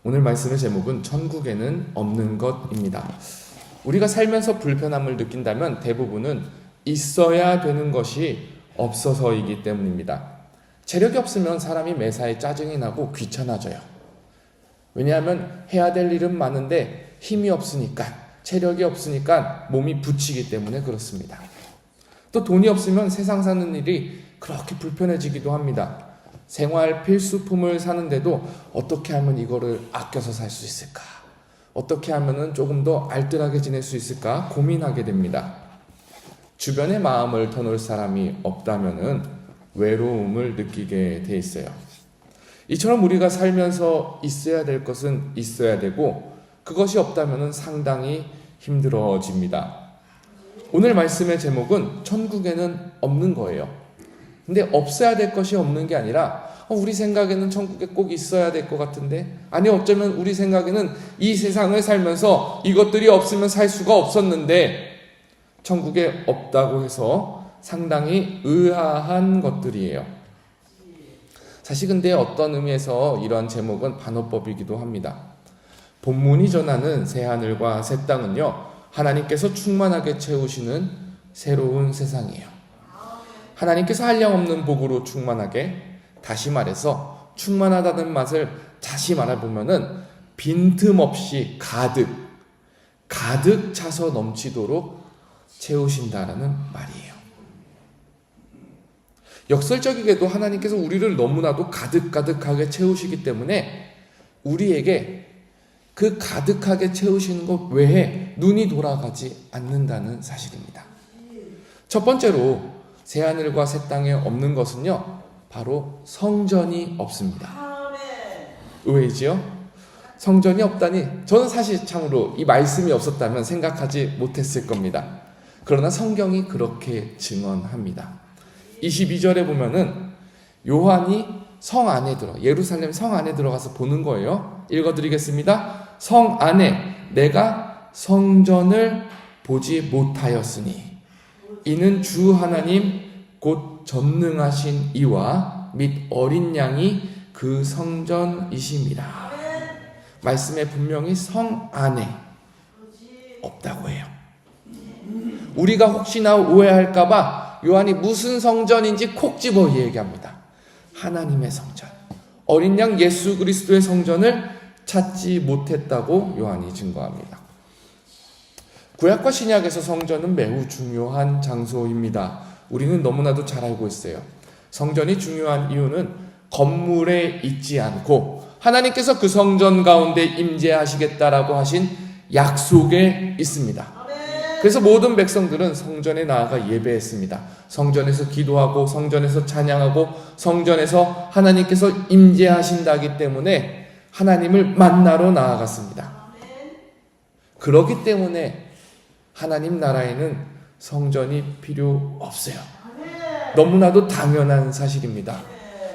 오늘 말씀의 제목은 천국에는 없는 것입니다. 우리가 살면서 불편함을 느낀다면 대부분은 있어야 되는 것이 없어서이기 때문입니다. 체력이 없으면 사람이 매사에 짜증이 나고 귀찮아져요. 왜냐하면 해야 될 일은 많은데 힘이 없으니까, 체력이 없으니까 몸이 부치기 때문에 그렇습니다. 또 돈이 없으면 세상 사는 일이 그렇게 불편해지기도 합니다. 생활 필수품을 사는데도 어떻게 하면 이거를 아껴서 살 수 있을까? 어떻게 하면 조금 더 알뜰하게 지낼 수 있을까? 고민하게 됩니다. 주변에 마음을 터놓을 사람이 없다면 외로움을 느끼게 돼 있어요. 이처럼 우리가 살면서 있어야 될 것은 있어야 되고 그것이 없다면 상당히 힘들어집니다. 오늘 말씀의 제목은 천국에는 없는 거예요. 근데 없어야 될 것이 없는 게 아니라 우리 생각에는 천국에 꼭 있어야 될 것 같은데, 아니 어쩌면 우리 생각에는 이 세상을 살면서 이것들이 없으면 살 수가 없었는데 천국에 없다고 해서 상당히 의아한 것들이에요. 사실 근데 어떤 의미에서 이러한 제목은 반어법이기도 합니다. 본문이 전하는 새하늘과 새 땅은요, 하나님께서 충만하게 채우시는 새로운 세상이에요. 하나님께서 한량없는 복으로 충만하게, 다시 말해서 충만하다는 맛을 다시 말해보면은 빈틈없이 가득 차서 넘치도록 채우신다라는 말이에요. 역설적이게도 하나님께서 우리를 너무나도 가득하게 채우시기 때문에 우리에게 그 가득하게 채우시는 것 외에 눈이 돌아가지 않는다는 사실입니다. 첫 번째로 새하늘과 새 땅에 없는 것은요, 바로 성전이 없습니다. 의외이지요? 성전이 없다니, 저는 사실 참으로 이 말씀이 없었다면 생각하지 못했을 겁니다. 그러나 성경이 그렇게 증언합니다. 22절에 보면은 요한이 성 안에 예루살렘 성 안에 들어가서 보는 거예요. 읽어드리겠습니다. 성 안에 내가 성전을 보지 못하였으니 이는 주 하나님 곧 전능하신 이와 및 어린 양이 그 성전이심이라. 말씀에 분명히 성 안에 없다고 해요. 우리가 혹시나 오해할까봐 요한이 무슨 성전인지 콕 집어 얘기합니다. 하나님의 성전, 어린 양 예수 그리스도의 성전을 찾지 못했다고 요한이 증거합니다. 구약과 신약에서 성전은 매우 중요한 장소입니다. 우리는 너무나도 잘 알고 있어요. 성전이 중요한 이유는 건물에 있지 않고 하나님께서 그 성전 가운데 임재하시겠다라고 하신 약속에 있습니다. 그래서 모든 백성들은 성전에 나아가 예배했습니다. 성전에서 기도하고 성전에서 찬양하고 성전에서 하나님께서 임재하신다기 때문에 하나님을 만나러 나아갔습니다. 그렇기 때문에 하나님 나라에는 성전이 필요 없어요. 너무나도 당연한 사실입니다.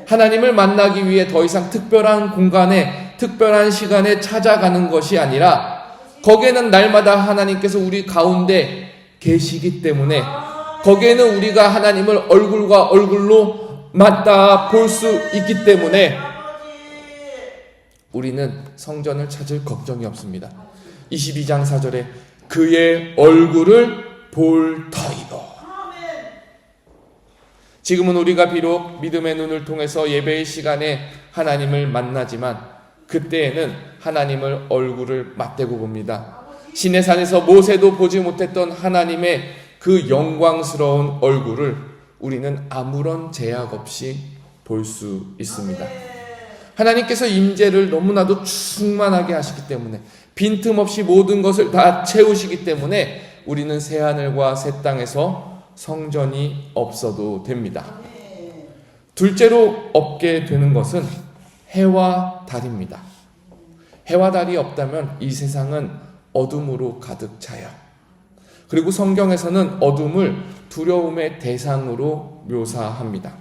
하나님을 만나기 위해 더 이상 특별한 공간에, 특별한 시간에 찾아가는 것이 아니라 거기에는 날마다 하나님께서 우리 가운데 계시기 때문에 거기에는 우리가 하나님을 얼굴과 얼굴로 맞닿아 볼 수 있기 때문에 우리는 성전을 찾을 걱정이 없습니다. 22장 4절에 그의 얼굴을 볼 터이로. 지금은 우리가 비록 믿음의 눈을 통해서 예배의 시간에 하나님을 만나지만 그때에는 하나님을 얼굴을 맞대고 봅니다. 시내산에서 모세도 보지 못했던 하나님의 그 영광스러운 얼굴을 우리는 아무런 제약 없이 볼 수 있습니다. 하나님께서 임재를 너무나도 충만하게 하시기 때문에 빈틈없이 모든 것을 다 채우시기 때문에 우리는 새하늘과 새 땅에서 성전이 없어도 됩니다. 둘째로 없게 되는 것은 해와 달입니다. 해와 달이 없다면 이 세상은 어둠으로 가득 차요. 그리고 성경에서는 어둠을 두려움의 대상으로 묘사합니다.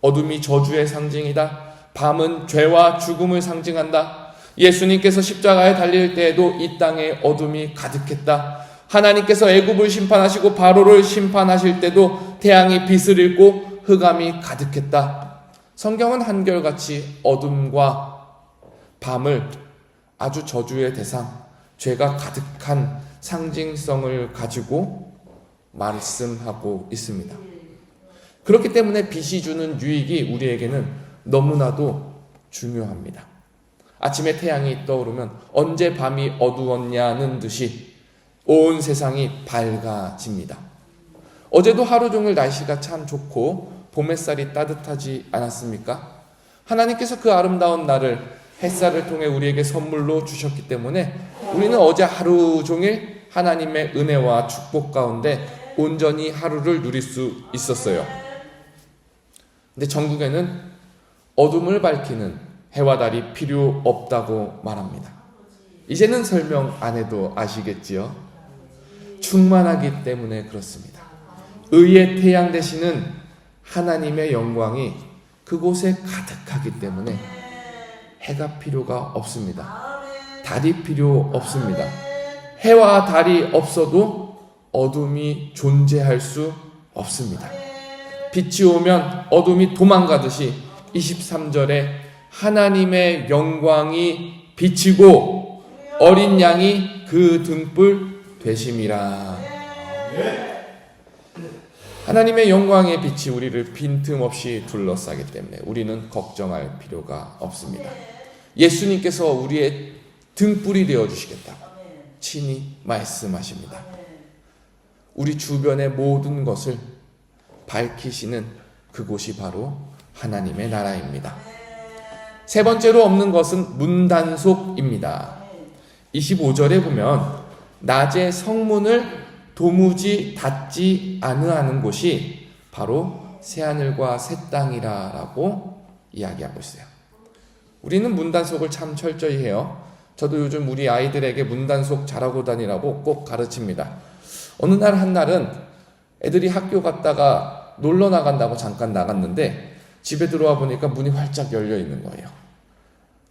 어둠이 저주의 상징이다. 밤은 죄와 죽음을 상징한다. 예수님께서 십자가에 달릴 때에도 이 땅에 어둠이 가득했다. 하나님께서 애굽을 심판하시고 바로를 심판하실 때도 태양이 빛을 잃고 흑암이 가득했다. 성경은 한결같이 어둠과 밤을 아주 저주의 대상, 죄가 가득한 상징성을 가지고 말씀하고 있습니다. 그렇기 때문에 빛이 주는 유익이 우리에게는 너무나도 중요합니다. 아침에 태양이 떠오르면 언제 밤이 어두웠냐는 듯이 온 세상이 밝아집니다. 어제도 하루 종일 날씨가 참 좋고 봄 햇살이 따뜻하지 않았습니까? 하나님께서 그 아름다운 날을 햇살을 통해 우리에게 선물로 주셨기 때문에 우리는 어제 하루 종일 하나님의 은혜와 축복 가운데 온전히 하루를 누릴 수 있었어요. 근데 전국에는 어둠을 밝히는 해와 달이 필요 없다고 말합니다. 이제는 설명 안 해도 아시겠지요? 충만하기 때문에 그렇습니다. 의의 태양 되시는 하나님의 영광이 그곳에 가득하기 때문에 해가 필요가 없습니다. 달이 필요 없습니다. 해와 달이 없어도 어둠이 존재할 수 없습니다. 빛이 오면 어둠이 도망가듯이 23절에 하나님의 영광이 비치고 어린 양이 그 등불 되심이라. 하나님의 영광의 빛이 우리를 빈틈없이 둘러싸기 때문에 우리는 걱정할 필요가 없습니다. 예수님께서 우리의 등불이 되어주시겠다고 친히 말씀하십니다. 우리 주변의 모든 것을 밝히시는 그곳이 바로 하나님의 나라입니다. 세 번째로 없는 것은 문단속입니다. 25절에 보면 낮에 성문을 도무지 닫지 아니하는 곳이 바로 새하늘과 새 땅이라고 이야기하고 있어요. 우리는 문단속을 참 철저히 해요. 저도 요즘 우리 아이들에게 문단속 잘하고 다니라고 꼭 가르칩니다. 어느 날 한날은 애들이 학교 갔다가 놀러 나간다고 잠깐 나갔는데 집에 들어와 보니까 문이 활짝 열려 있는 거예요.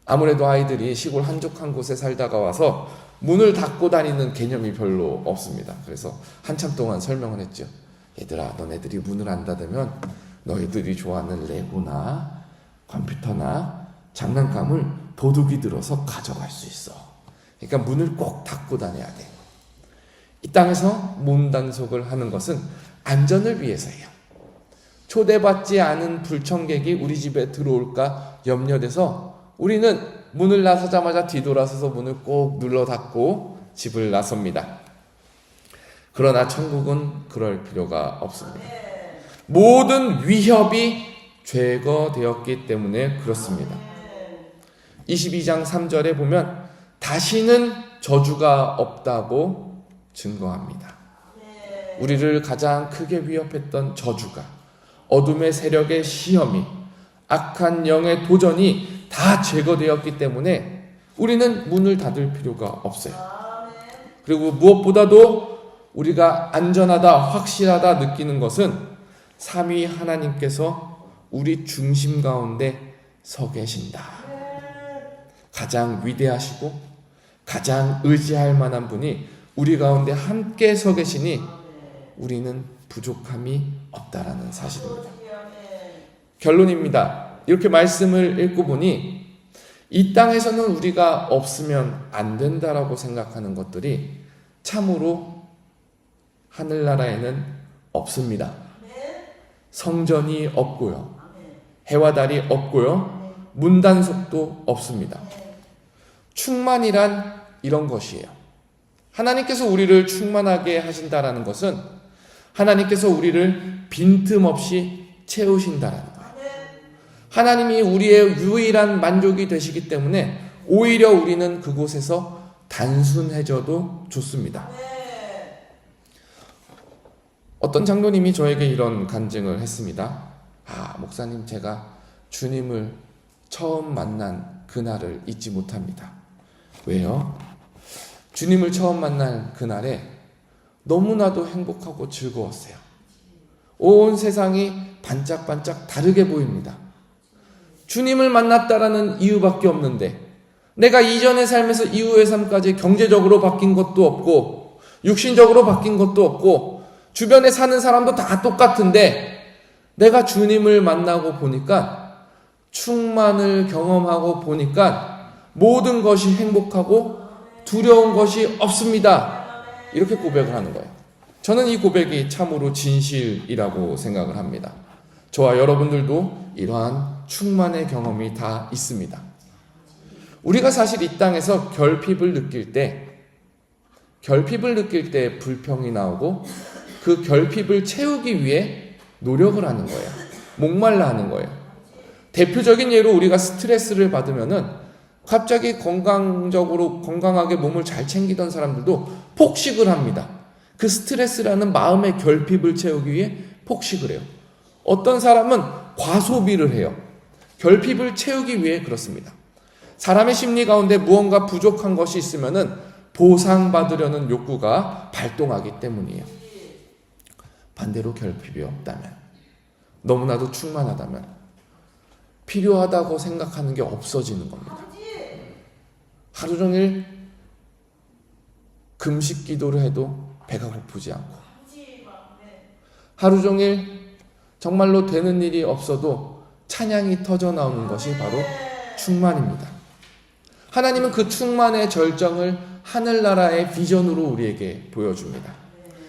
아무래도 아이들이 시골 한적 한 곳에 살다가 와서 문을 닫고 다니는 개념이 별로 없습니다. 그래서 한참 동안 설명을 했죠. 얘들아, 너네들이 문을 안 닫으면 너희들이 좋아하는 레고나 컴퓨터나 장난감을 도둑이 들어서 가져갈 수 있어. 그러니까 문을 꼭 닫고 다녀야 돼. 이 땅에서 문단속을 하는 것은 안전을 위해서예요. 초대받지 않은 불청객이 우리 집에 들어올까 염려돼서 우리는 문을 나서자마자 뒤돌아서서 문을 꼭 눌러 닫고 집을 나섭니다. 그러나 천국은 그럴 필요가 없습니다. 모든 위협이 제거되었기 때문에 그렇습니다. 22장 3절에 보면 다시는 저주가 없다고 증거합니다. 우리를 가장 크게 위협했던 저주가, 어둠의 세력의 시험이, 악한 영의 도전이 다 제거되었기 때문에 우리는 문을 닫을 필요가 없어요. 그리고 무엇보다도 우리가 안전하다, 확실하다 느끼는 것은 삼위 하나님께서 우리 중심 가운데 서 계신다. 가장 위대하시고 가장 의지할 만한 분이 우리 가운데 함께 서 계시니 우리는 부족함이 없다라는 사실입니다. 결론입니다. 이렇게 말씀을 읽고 보니 이 땅에서는 우리가 없으면 안 된다라고 생각하는 것들이 참으로 하늘나라에는 없습니다. 성전이 없고요. 해와 달이 없고요. 문단속도 없습니다. 충만이란 이런 것이에요. 하나님께서 우리를 충만하게 하신다라는 것은 하나님께서 우리를 빈틈없이 채우신다라는 거예요. 하나님이 우리의 유일한 만족이 되시기 때문에 오히려 우리는 그곳에서 단순해져도 좋습니다. 어떤 장로님이 저에게 이런 간증을 했습니다. 목사님, 제가 주님을 처음 만난 그날을 잊지 못합니다. 왜요? 주님을 처음 만난 그날에 너무나도 행복하고 즐거웠어요. 온 세상이 반짝반짝 다르게 보입니다. 주님을 만났다라는 이유밖에 없는데 내가 이전의 삶에서 이후의 삶까지 경제적으로 바뀐 것도 없고 육신적으로 바뀐 것도 없고 주변에 사는 사람도 다 똑같은데 내가 주님을 만나고 보니까 충만을 경험하고 보니까 모든 것이 행복하고 두려운 것이 없습니다. 이렇게 고백을 하는 거예요. 저는 이 고백이 참으로 진실이라고 생각을 합니다. 저와 여러분들도 이러한 충만의 경험이 다 있습니다. 우리가 사실 이 땅에서 결핍을 느낄 때 불평이 나오고 그 결핍을 채우기 위해 노력을 하는 거예요. 목말라 하는 거예요. 대표적인 예로 우리가 스트레스를 받으면은 갑자기 건강하게 몸을 잘 챙기던 사람들도 폭식을 합니다. 그 스트레스라는 마음의 결핍을 채우기 위해 폭식을 해요. 어떤 사람은 과소비를 해요. 결핍을 채우기 위해 그렇습니다. 사람의 심리 가운데 무언가 부족한 것이 있으면은 보상받으려는 욕구가 발동하기 때문이에요. 반대로 결핍이 없다면, 너무나도 충만하다면 필요하다고 생각하는 게 없어지는 겁니다. 하루 종일 금식 기도를 해도 배가 고프지 않고, 하루 종일 정말로 되는 일이 없어도 찬양이 터져 나오는 것이 바로 충만입니다. 하나님은 그 충만의 절정을 하늘나라의 비전으로 우리에게 보여줍니다.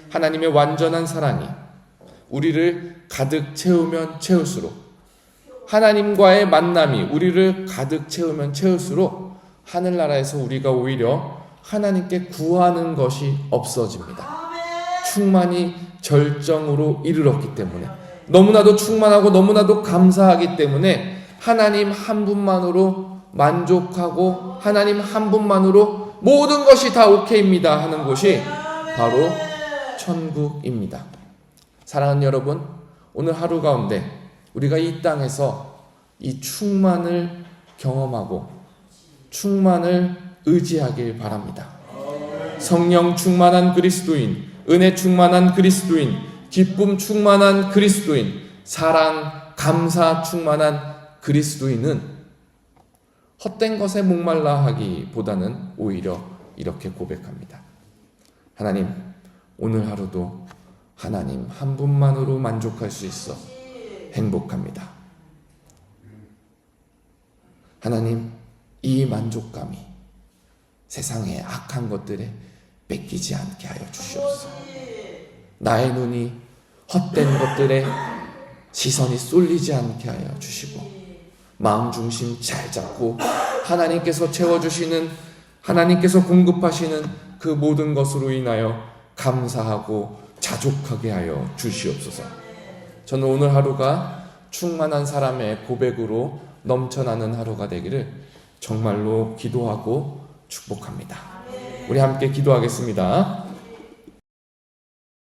하나님의 완전한 사랑이 우리를 가득 채우면 채울수록, 하나님과의 만남이 우리를 가득 채우면 채울수록 하늘나라에서 우리가 오히려 하나님께 구하는 것이 없어집니다. 충만이 절정으로 이르렀기 때문에, 너무나도 충만하고 너무나도 감사하기 때문에 하나님 한 분만으로 만족하고 하나님 한 분만으로 모든 것이 다 오케이입니다 하는 곳이 바로 천국입니다. 사랑하는 여러분, 오늘 하루 가운데 우리가 이 땅에서 이 충만을 경험하고 충만을 의지하길 바랍니다. 성령 충만한 그리스도인, 은혜 충만한 그리스도인, 기쁨 충만한 그리스도인, 사랑, 감사 충만한 그리스도인은 헛된 것에 목말라 하기보다는 오히려 이렇게 고백합니다. 하나님, 오늘 하루도 하나님 한 분만으로 만족할 수 있어 행복합니다. 하나님, 이 만족감이 세상의 악한 것들에 뺏기지 않게 하여 주시옵소서. 나의 눈이 헛된 것들에 시선이 쏠리지 않게 하여 주시고, 마음 중심 잘 잡고 하나님께서 채워주시는, 하나님께서 공급하시는 그 모든 것으로 인하여 감사하고 자족하게 하여 주시옵소서. 저는 오늘 하루가 충만한 사람의 고백으로 넘쳐나는 하루가 되기를 정말로 기도하고 축복합니다. 우리 함께 기도하겠습니다.